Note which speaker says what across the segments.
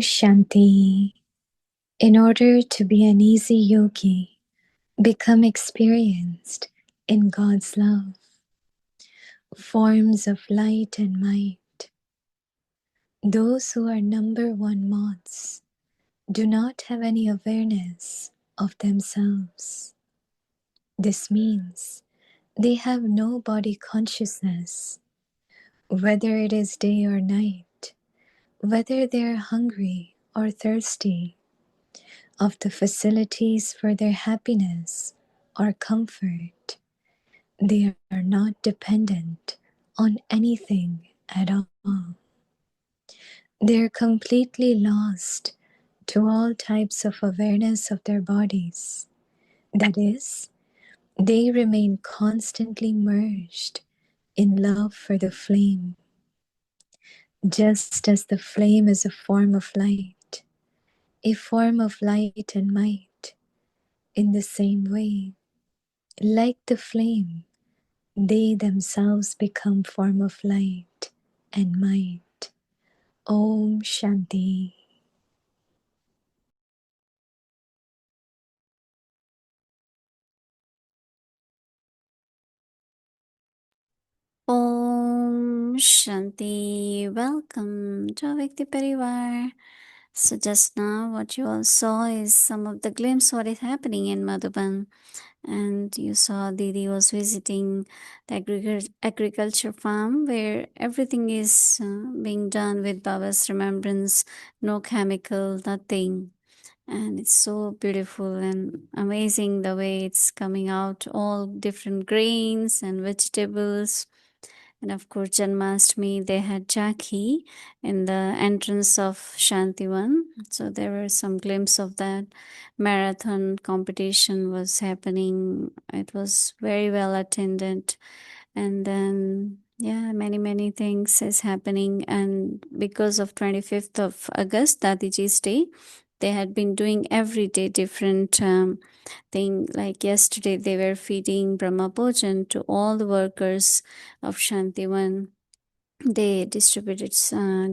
Speaker 1: Shanti. In order to be an easy yogi, become experienced in God's love, forms of light and might. Those who are number one moths do not have any awareness of themselves. This means they have no body consciousness, whether it is day or night, whether they are hungry or thirsty, of the facilities for their happiness or comfort. They are not dependent on anything at all. They are completely lost to all types of awareness of their bodies. That is, they remain constantly merged in love for the flame. Just as the flame is a form of light and might, in the same way, like the flame, they themselves become form of light and might. Om Shanti.
Speaker 2: Om Shanti. Welcome to Avekti Parivar. So just now what you all saw is some of the glimpse what is happening in Madhuban. And you saw Didi was visiting the agriculture farm where everything is being done with Baba's remembrance, no chemical, nothing. And it's so beautiful and amazing the way it's coming out, all different grains and vegetables. And of course, Janmashtami, they had Jackie in the entrance of Shantivan. So there were some glimpse of that. Marathon competition was happening. It was very well attended. And then, yeah, many things is happening. And because of 25th of August, Dadiji's day, they had been doing every day different thing. Like yesterday, they were feeding Brahma Bhojan to all the workers of Shantivan. They distributed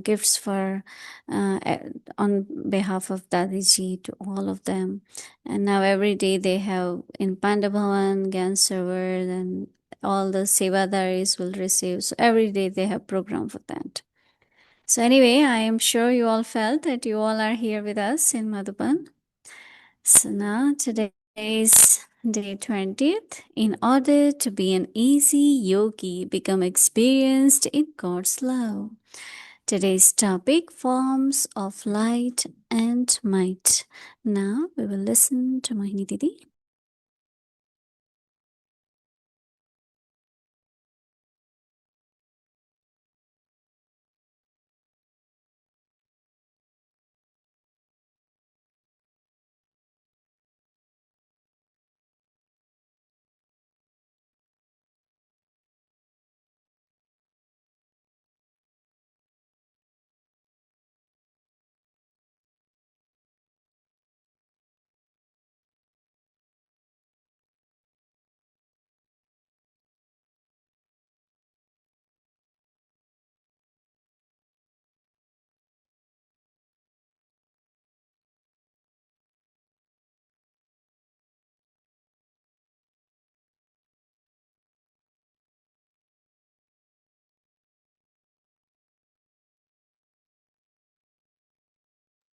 Speaker 2: gifts for on behalf of Dadiji to all of them. And now every day they have in Pandabhavan, Gyan Server, and all the Sevadaris will receive. So every day they have program for that. So anyway, I am sure you all felt that you all are here with us in Madhuban. So now today is day 20th. In order to be an easy yogi, become experienced in God's love. Today's topic, forms of light and might. Now we will listen to Mohini Didi.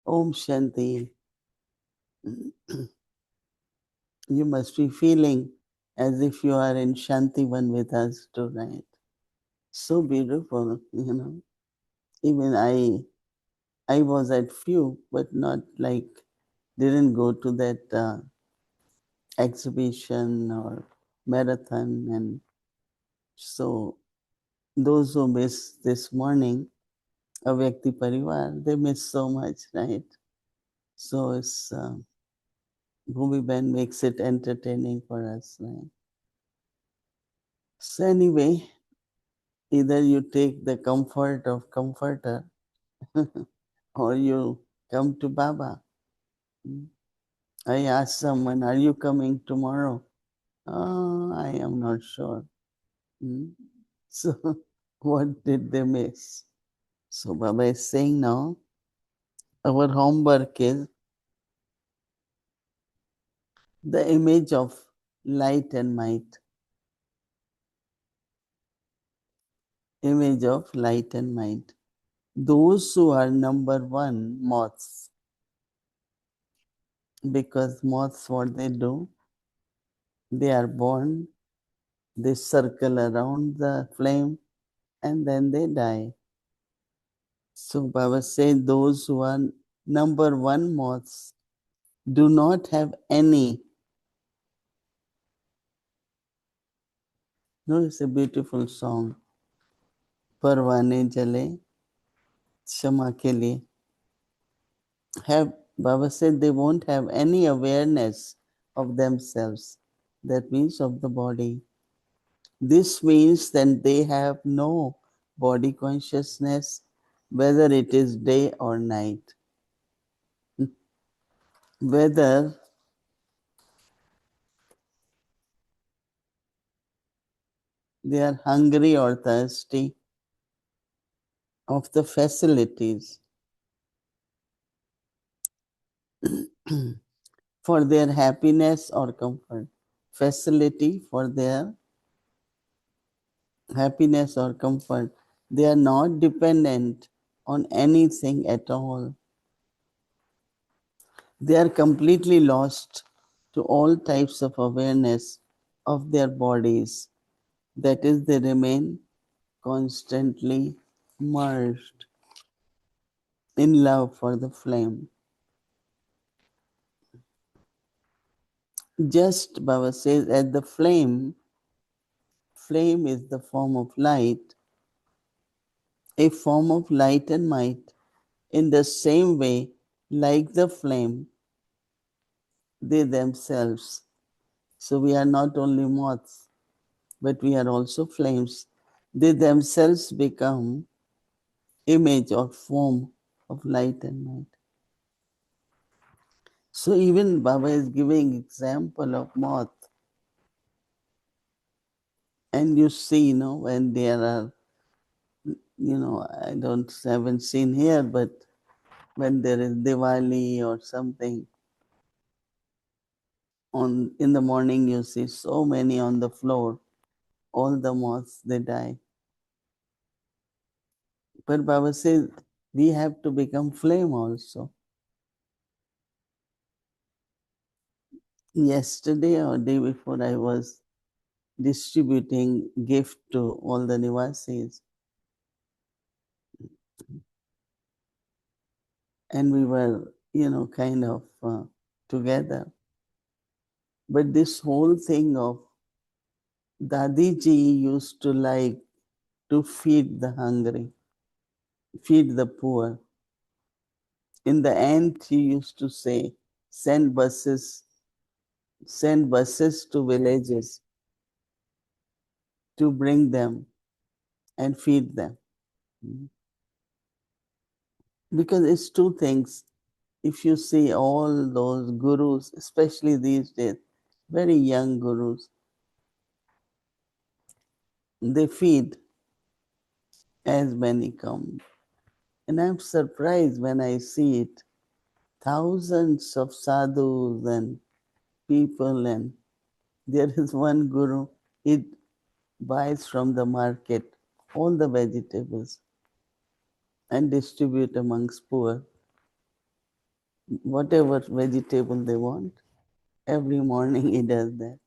Speaker 3: Om Shanti. You must be feeling as if you are in Shantivan with us tonight. So beautiful, Even I was at few, but not like, didn't go to that exhibition or marathon. And so those who missed this morning, Avyakti Parivar, they miss so much, right? So it's Bhumi Ben makes it entertaining for us, right? So anyway, either you take the comfort of comforter or you come to Baba. I asked someone, are you coming tomorrow? Oh, I am not sure. So what did they miss? So Baba is saying now, our homework is the image of light and might. Image of light and might. Those who are number one moths, because moths, what they do, they are born, they circle around the flame, and then they die. So Baba said those who are number one moths do not have any. No, it's a beautiful song. Parwane jale, Shama ke liye. Have Baba said they won't have any awareness of themselves. That means of the body. This means that they have no body consciousness, whether it is day or night. Whether they are hungry or thirsty of the facilities for their happiness or comfort. Facility for their happiness or comfort. They are not dependent on anything at all. They are completely lost to all types of awareness of their bodies. That is, they remain constantly merged in love for the flame. Just Baba says, at the flame is the form of light, a form of light and might. In the same way, like the flame, they themselves. So we are not only moths, but we are also flames. They themselves become image or form of light and might. So even Baba is giving example of moth. And you see, when there are, haven't seen here, but when there is Diwali or something, in the morning you see so many on the floor, all the moths, they die. But Baba says, we have to become flame also. Yesterday or day before, I was distributing gift to all the Nivasis. And we were, kind of together. But this whole thing of Dadiji used to like to feed the hungry, feed the poor. In the end, he used to say, send buses, to villages to bring them and feed them. Because it's two things. If you see all those gurus, especially these days, very young gurus, they feed as many come. And I'm surprised when I see it. Thousands of sadhus and people, and there is one guru, he buys from the market all the vegetables and distribute amongst poor. Whatever vegetable they want, every morning he does that.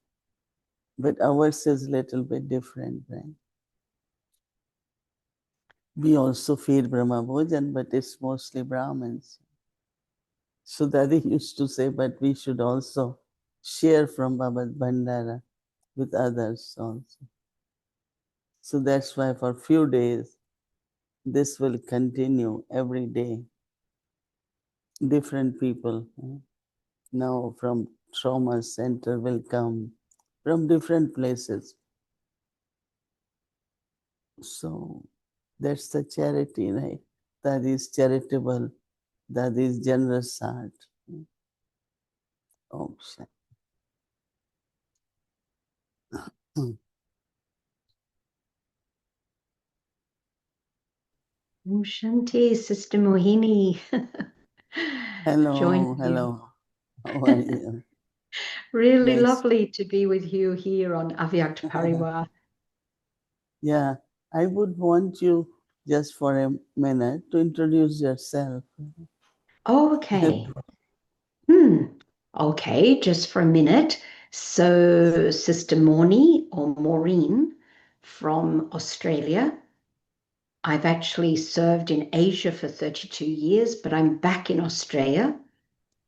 Speaker 3: But ours is little bit different, right? We also feed Brahma Bhojan, but it's mostly Brahmins. So Daddy used to say, but we should also share from Baba's Bhandara with others also. So that's why for few days, this will continue every day. Different people now from trauma center will come from different places. So that's the charity, right? That is charitable, that is generous heart. Oh,
Speaker 4: Om Shanti, Sister Mohini.
Speaker 3: Hello,
Speaker 4: joining you.
Speaker 3: hello. How are you?
Speaker 4: Really
Speaker 3: Nice.
Speaker 4: lovely to be with you here on Avyakt Parivar.
Speaker 3: Yeah, I would want you just for a minute to introduce yourself.
Speaker 4: Okay. Okay, just for a minute. So, Sister Morny or Maureen from Australia. I've actually served in Asia for 32 years, but I'm back in Australia,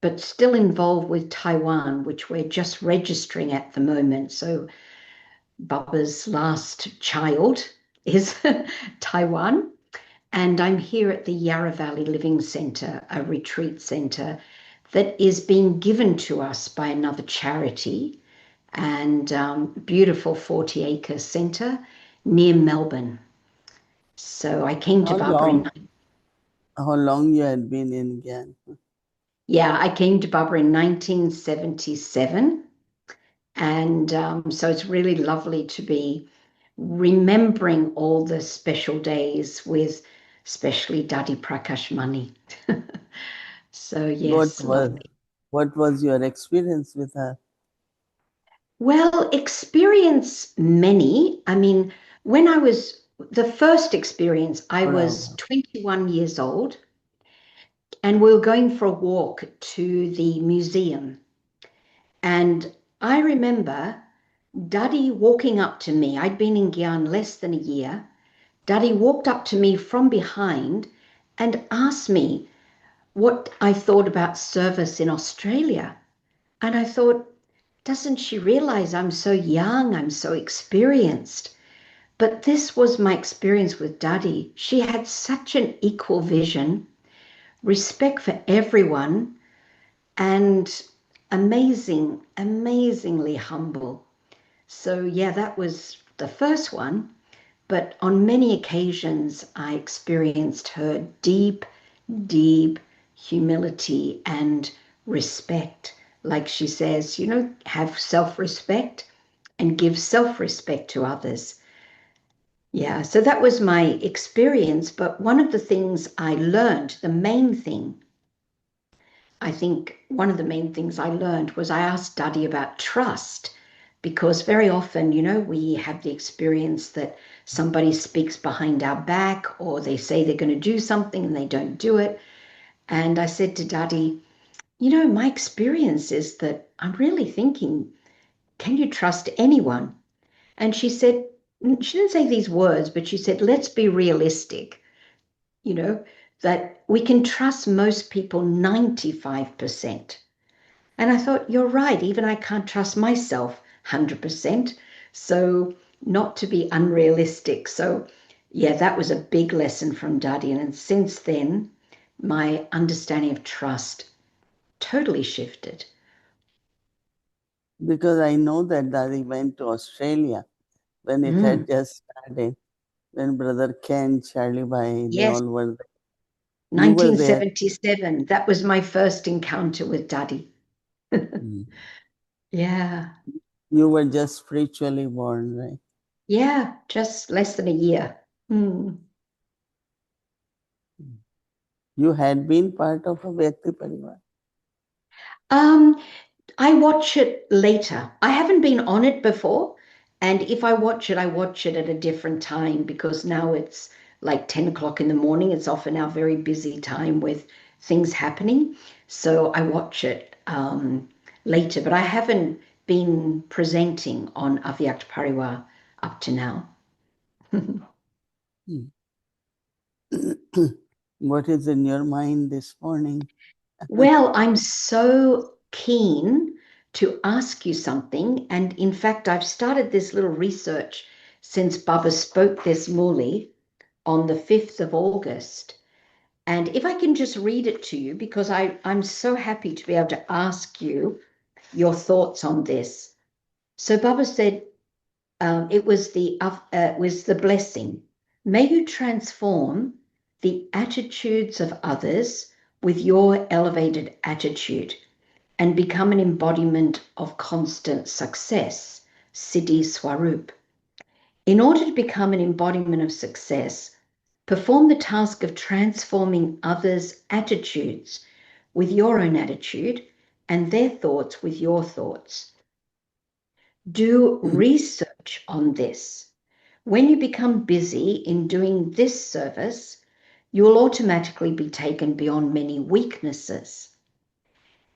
Speaker 4: but still involved with Taiwan, which we're just registering at the moment. So, Baba's last child is Taiwan. And I'm here at the Yarra Valley Living Centre, a retreat centre that is being given to us by another charity, and beautiful 40-acre centre near Melbourne. So I came to
Speaker 3: How
Speaker 4: Baba in,
Speaker 3: long? How long you had been in Gyan?
Speaker 4: yeah, I came to Baba in 1977. And so it's really lovely to be remembering all the special days with especially Dadi Prakash Mani. So
Speaker 3: What
Speaker 4: yes,
Speaker 3: was
Speaker 4: lovely.
Speaker 3: what was your experience with her?
Speaker 4: Well, experience many. I mean, when I was the first experience, I was
Speaker 3: Wow.
Speaker 4: 21 years old, and we were going for a walk to the museum. And I remember Daddy walking up to me. I'd been in Gyan less than a year. Daddy walked up to me from behind and asked me what I thought about service in Australia. And I thought, doesn't she realize I'm so young? I'm so experienced. But this was my experience with Daddy. She had such an equal vision, respect for everyone, and amazingly humble. So, yeah, that was the first one. But on many occasions, I experienced her deep humility and respect. Like she says, have self respect and give self respect to others. Yeah, so that was my experience. But one of the things I learned, the main thing, I think one of the main things I learned was I asked Daddy about trust because very often, we have the experience that somebody speaks behind our back or they say they're going to do something and they don't do it. And I said to Daddy, my experience is that I'm really thinking, can you trust anyone? And she said, she didn't say these words, but she said, let's be realistic, you know, that we can trust most people 95%. And I thought, you're right, even I can't trust myself 100%. So, not to be unrealistic. So, yeah, that was a big lesson from Daddy. And since then, my understanding of trust totally shifted.
Speaker 3: Because I know that Daddy went to Australia when it had just started. When Brother Ken, Charlie Bhai, they
Speaker 4: Yes,
Speaker 3: all were there. You were there.
Speaker 4: 1977. That was my first encounter with Daddy.
Speaker 3: Mm.
Speaker 4: Yeah.
Speaker 3: You were just spiritually born, right?
Speaker 4: Yeah, just less than a year. Mm.
Speaker 3: You had been part of a Vyakti Parivar.
Speaker 4: Um, I watch it later. I haven't been on it before. And if I watch it at a different time because now it's like 10 o'clock in the morning. It's often our very busy time with things happening. So I watch it later, but I haven't been presenting on Avyakt Parivar up to now.
Speaker 3: Hmm. What is in your mind this morning?
Speaker 4: Well, I'm so keen to ask you something. And in fact, I've started this little research since Baba spoke this Muli on the 5th of August. And if I can just read it to you, because I'm so happy to be able to ask you your thoughts on this. So Baba said it was the blessing. May you transform the attitudes of others with your elevated attitude and become an embodiment of constant success, Siddhi Swarup. In order to become an embodiment of success, perform the task of transforming others' attitudes with your own attitude and their thoughts with your thoughts. Do research on this. When you become busy in doing this service, you will automatically be taken beyond many weaknesses.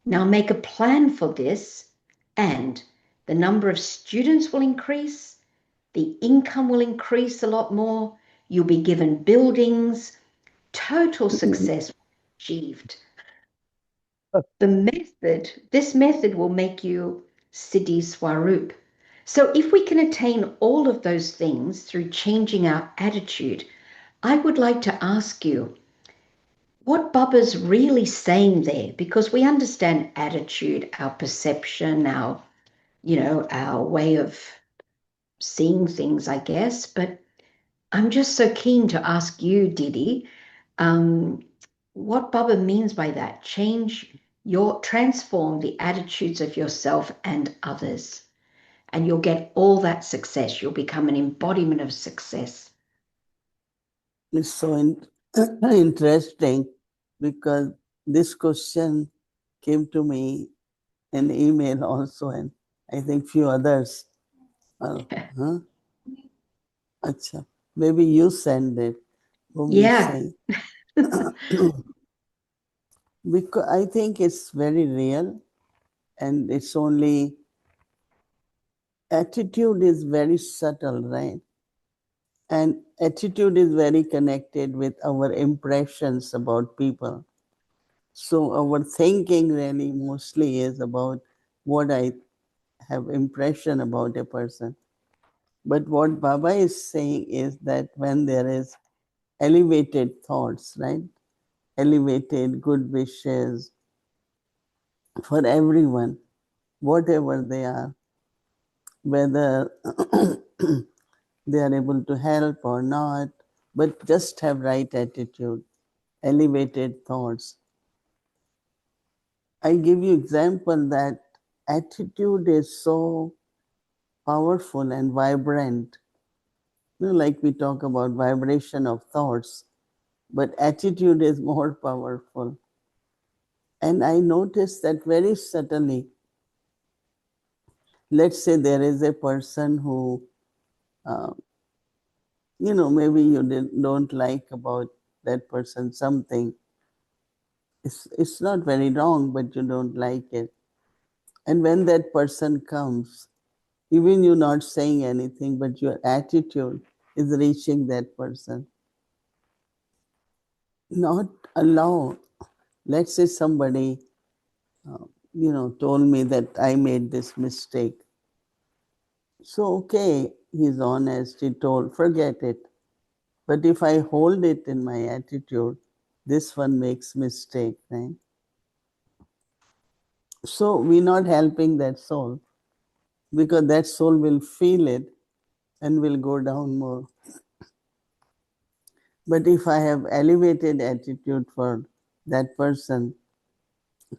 Speaker 4: Now make a plan for this, and the number of students will increase, the income will increase a lot more, you'll be given buildings, total success achieved. This method will make you Siddhi Swarup. So if we can attain all of those things through changing our attitude, I would like to ask you what Baba's really saying there, because we understand attitude, our perception, our way of seeing things, I guess. But I'm just so keen to ask you, Didi, what Baba means by that. Transform the attitudes of yourself and others, and you'll get all that success. You'll become an embodiment of success.
Speaker 3: It's so interesting because this question came to me in email also, and I think few others. Huh? Acha. Maybe you send it.
Speaker 4: Yeah.
Speaker 3: Because I think it's very real, and it's only attitude is very subtle, right? And attitude is very connected with our impressions about people. So our thinking really mostly is about what I have impression about a person. But what Baba is saying is that when there is elevated thoughts, right? Elevated good wishes for everyone, whatever they are, whether they are able to help or not, but just have right attitude, elevated thoughts. I give you example that attitude is so powerful and vibrant. Like we talk about vibration of thoughts, but attitude is more powerful. And I noticed that very subtly. Let's say there is a person who, maybe you don't like about that person something. It's not very wrong, but you don't like it. And when that person comes, even you're not saying anything, but your attitude is reaching that person. Not allow, let's say somebody, told me that I made this mistake. So, okay, he's honest, he told, forget it. But if I hold it in my attitude, this one makes mistake, right? So we're not helping that soul because that soul will feel it and will go down more. But if I have elevated attitude for that person,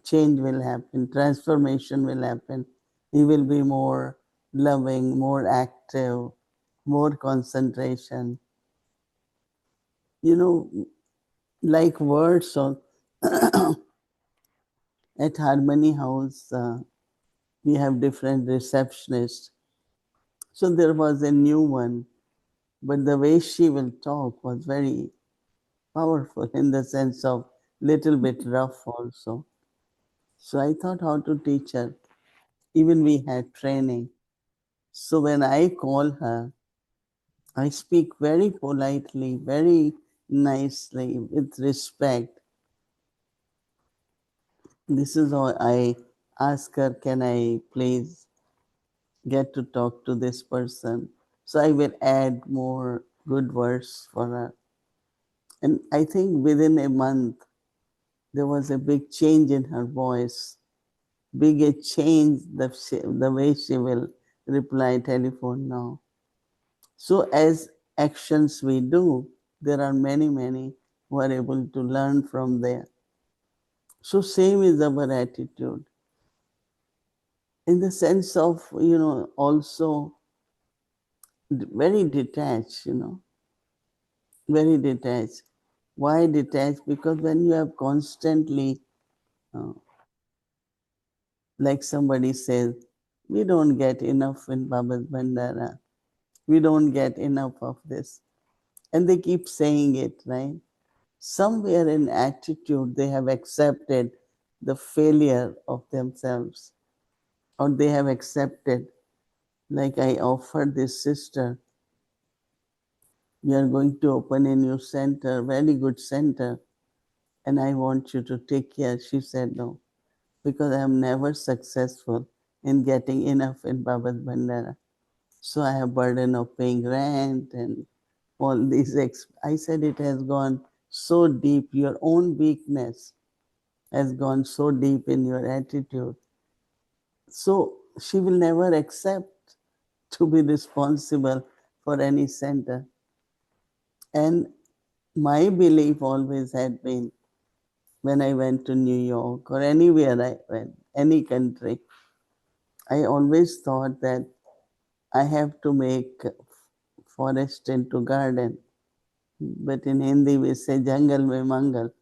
Speaker 3: change will happen, transformation will happen. He will be more loving, more active, more concentration. Like words or at Harmony House, we have different receptionists. So there was a new one, but the way she will talk was very powerful in the sense of little bit rough also. So I thought how to teach her. Even we had training. So when I call her, I speak very politely, very nicely, with respect. This is how I ask her, can I please get to talk to this person? So I will add more good words for her. And I think within a month, there was a big change in her voice, big a change the way she will reply telephone now. So as actions we do, there are many, many who are able to learn from there. So same is our attitude. In the sense of, also very detached, very detached. Why detached? Because when you have constantly uh, like somebody says, we don't get enough in Baba's Bandara. We don't get enough of this. And they keep saying it, right? Somewhere in attitude, they have accepted the failure of themselves, or they have accepted, like I offered this sister, we are going to open a new center, very good center, and I want you to take care. She said no, because I am never successful in getting enough in Baba's Bandara. So I have burden of paying rent and all these. I said it has gone so deep. Your own weakness has gone so deep in your attitude. So she will never accept to be responsible for any center. And my belief always had been when I went to New York or anywhere I went, any country, I always thought that I have to make forest into garden. But in Hindi we say jungle mein mangal.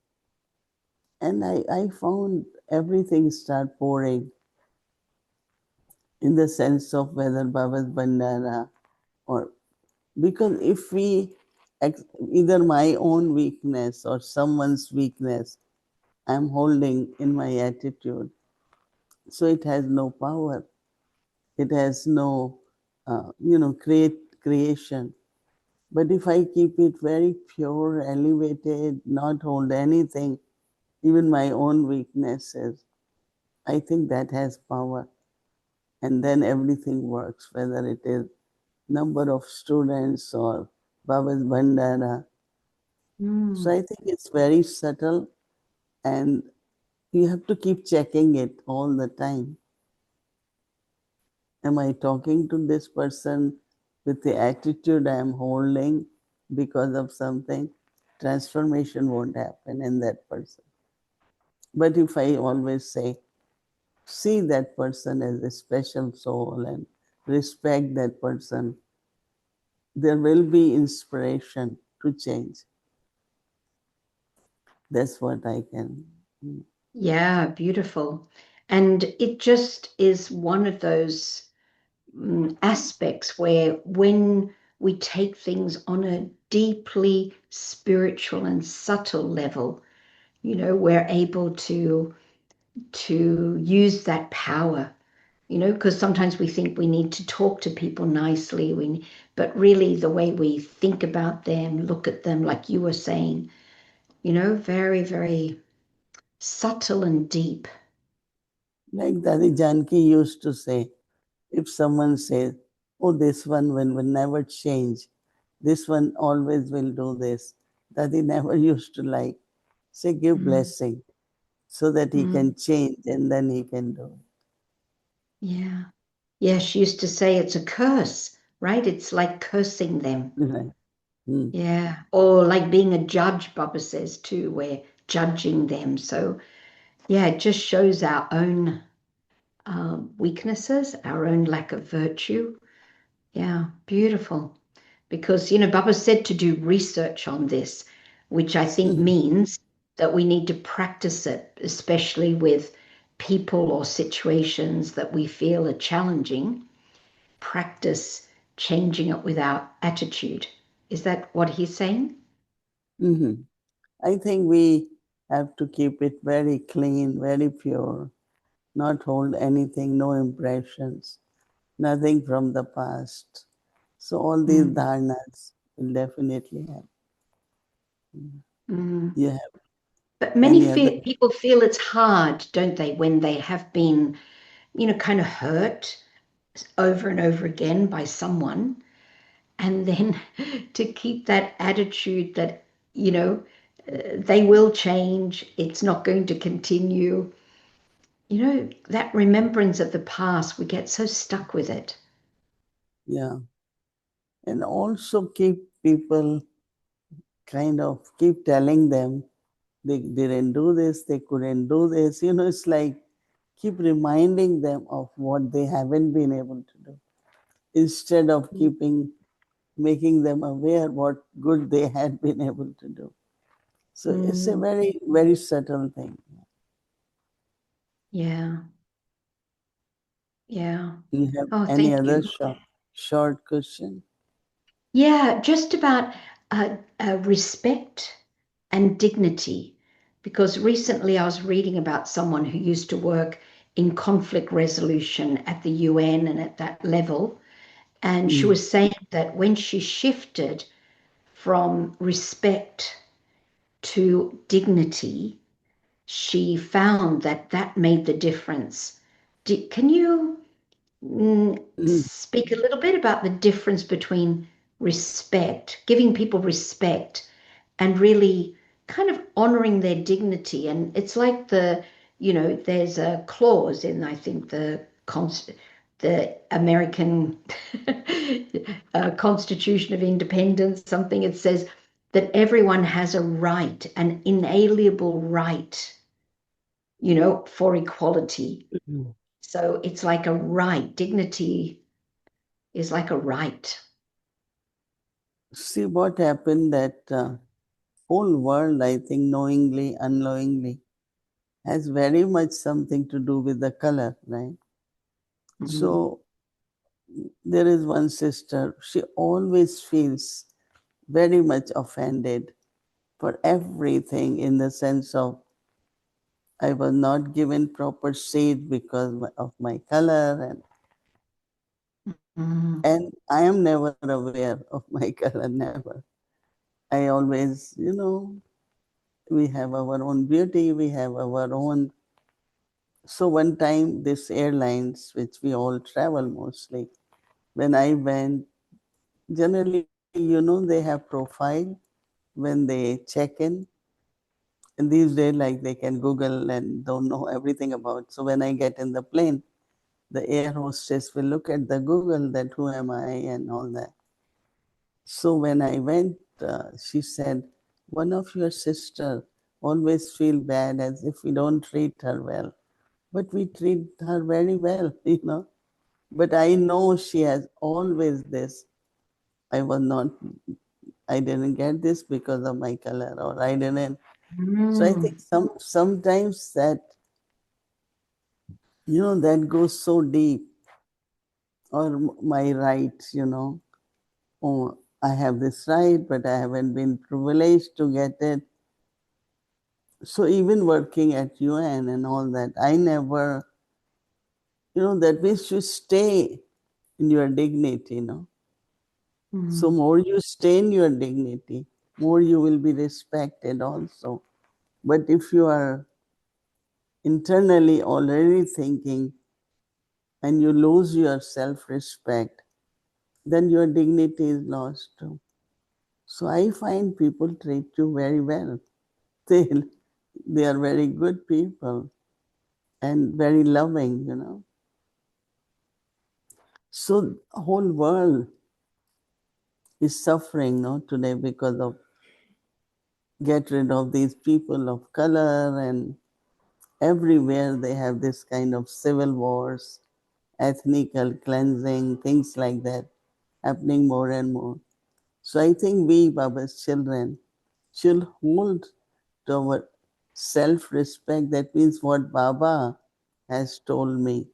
Speaker 3: And I found everything start pouring in the sense of whether Baba's Bandara or because if we either my own weakness or someone's weakness I'm holding in my attitude, so it has no power. It has no, creation. But if I keep it very pure, elevated, not hold anything, even my own weaknesses, I think that has power. And then everything works, whether it is number of students or Baba's Bandara. So I think it's very subtle and you have to keep checking it all the time. Am I talking to this person with the attitude I am holding because of something? Transformation won't happen in that person. But if I always say, see that person as a special soul and respect that person, there will be inspiration to change. That's what I can.
Speaker 4: Yeah, beautiful. And it just is one of those aspects where when we take things on a deeply spiritual and subtle level, we're able to use that power, because sometimes we think we need to talk to people nicely, but really the way we think about them, look at them, like you were saying, very, very subtle and deep.
Speaker 3: Like Dadi Janki used to say, if someone says, oh, this one will never change, this one always will do this, Dadi never used to like, say, give blessing so that he can change and then he can do it.
Speaker 4: Yeah. Yeah, she used to say it's a curse, right? It's like cursing them.
Speaker 3: Right.
Speaker 4: Yeah. Or like being a judge, Baba says too, we're judging them. So, yeah, it just shows our own weaknesses, our own lack of virtue. Yeah, beautiful. Because, Baba said to do research on this, which I think means that we need to practice it, especially with people or situations that we feel are challenging. Practice changing it with our attitude. Is that what he's saying?
Speaker 3: Mm-hmm. I think we have to keep it very clean, very pure, not hold anything, no impressions, nothing from the past. So all these dharnas will definitely have. You have
Speaker 4: But many
Speaker 3: any other?
Speaker 4: people feel it's hard, don't they, when they have been, kind of hurt over and over again by someone, and then to keep that attitude that, they will change, it's not going to continue. That remembrance of the past, we get so stuck with it.
Speaker 3: Yeah. And also keep people kind of keep telling them they didn't do this, they couldn't do this. It's like keep reminding them of what they haven't been able to do instead of making them aware what good they had been able to do. So it's a very, very subtle thing.
Speaker 4: Yeah. Yeah.
Speaker 3: You have
Speaker 4: Oh,
Speaker 3: any
Speaker 4: thank
Speaker 3: other
Speaker 4: you.
Speaker 3: short question?
Speaker 4: Yeah, just about respect and dignity. Because recently I was reading about someone who used to work in conflict resolution at the UN and at that level. And she
Speaker 3: Mm.
Speaker 4: was saying that when she shifted from respect to dignity, she found that that made the difference. Can you
Speaker 3: Mm.
Speaker 4: speak a little bit about the difference between respect, giving people respect, and really kind of honoring their dignity? And it's like there's a clause in, I think, the American Constitution of Independence, something it says that everyone has a right, an inalienable right, for equality.
Speaker 3: Mm.
Speaker 4: So it's like a right. Dignity is like a right.
Speaker 3: See what happened that whole world, I think, knowingly, unknowingly, has very much something to do with the color, right?
Speaker 4: Mm-hmm.
Speaker 3: So there is one sister, she always feels very much offended for everything in the sense of I was not given proper shade because of my color,
Speaker 4: Mm-hmm.
Speaker 3: and I am never aware of my color, never. I always, we have our own beauty, we have our own. So one time, this airlines, which we all travel mostly, when I went, generally, they have profile when they check in. And these days, like they can Google and don't know everything about. So when I get in the plane, the air hostess will look at the Google that who am I and all that. So when I went, she said, one of your sister always feel bad as if we don't treat her well. But we treat her very well. But I know she has always this. I was not, I didn't get this because of my color, or I didn't. So I think sometimes that goes so deep, or my rights. Oh, I have this right, but I haven't been privileged to get it. So even working at UN and all that, I never, that means you stay in your dignity. So
Speaker 4: Mm-hmm.
Speaker 3: more you stay in your dignity, more you will be respected also. But if you are internally already thinking and you lose your self-respect, then your dignity is lost too. So I find people treat you very well. They, they are very good people and very loving. So whole world is suffering no, today because of get rid of these people of color, and everywhere they have this kind of civil wars, ethnical cleansing, things like that happening more and more. So I think we, Baba's children, should hold to our self-respect. That means what Baba has told me,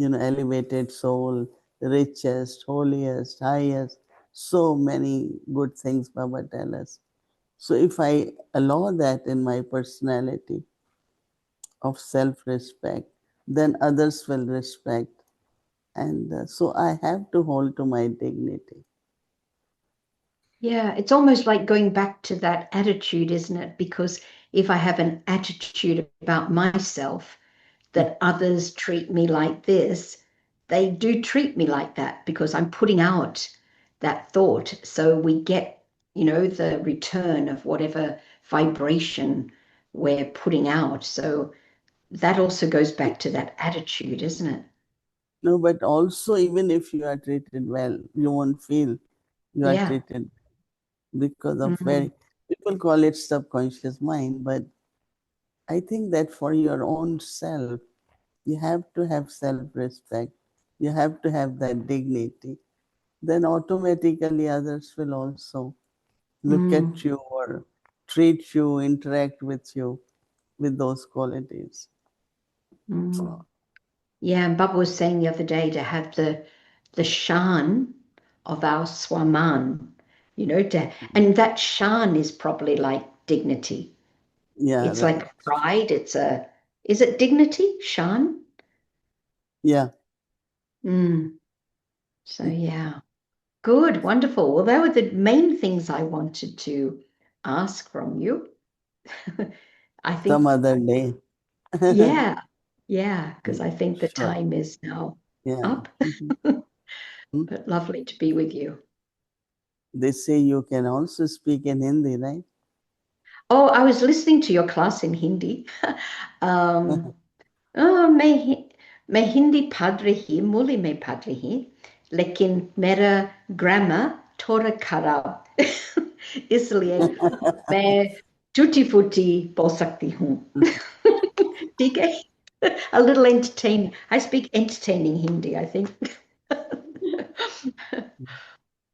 Speaker 3: elevated soul, richest, holiest, highest, so many good things Baba tell us. So if I allow that in my personality of self-respect, then others will respect. And so I have to hold to my dignity.
Speaker 4: Yeah, it's almost like going back to that attitude, isn't it? Because if I have an attitude about myself that others treat me like this, they do treat me like that because I'm putting out that thought. So we get, the return of whatever vibration we're putting out. So that also goes back to that attitude, isn't it?
Speaker 3: No, but also even if you are treated well, you won't feel you are
Speaker 4: Yeah.
Speaker 3: treated because of
Speaker 4: Mm.
Speaker 3: people call it subconscious mind, but I think that for your own self, you have to have self-respect. You have to have that dignity. Then automatically others will also look at
Speaker 4: Mm.
Speaker 3: you or treat you, interact with you with those qualities.
Speaker 4: Mm. Yeah, and Baba was saying the other day to have the shan of our swaman, you know, and that shan is probably like dignity.
Speaker 3: Yeah,
Speaker 4: It's
Speaker 3: right.
Speaker 4: like pride. Is it dignity? Shan?
Speaker 3: Yeah.
Speaker 4: So yeah. Good, wonderful. Well, they were the main things I wanted to ask from you. I think,
Speaker 3: Some other day.
Speaker 4: yeah, because I think the
Speaker 3: Sure.
Speaker 4: time is now
Speaker 3: Yeah.
Speaker 4: up. But lovely to be with you.
Speaker 3: They say you can also speak in Hindi, right?
Speaker 4: Oh, I was listening to your class in Hindi. मैं हिंदी पढ़ रही मूली में पढ़ रही लेकिन मेरा grammar थोड़ा खराब इसलिए मैं टूटी फूटी बोल सकती हूँ ठीक है a little entertaining. I speak entertaining Hindi, I think,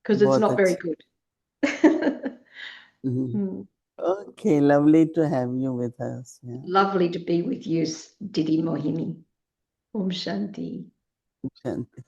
Speaker 4: because it's
Speaker 3: बहुत
Speaker 4: not very
Speaker 3: अच्छा.
Speaker 4: good.
Speaker 3: Okay, lovely to have you with us. Yeah.
Speaker 4: Lovely to be with you, Didi Mohini. Om Shanti.
Speaker 3: Shanti.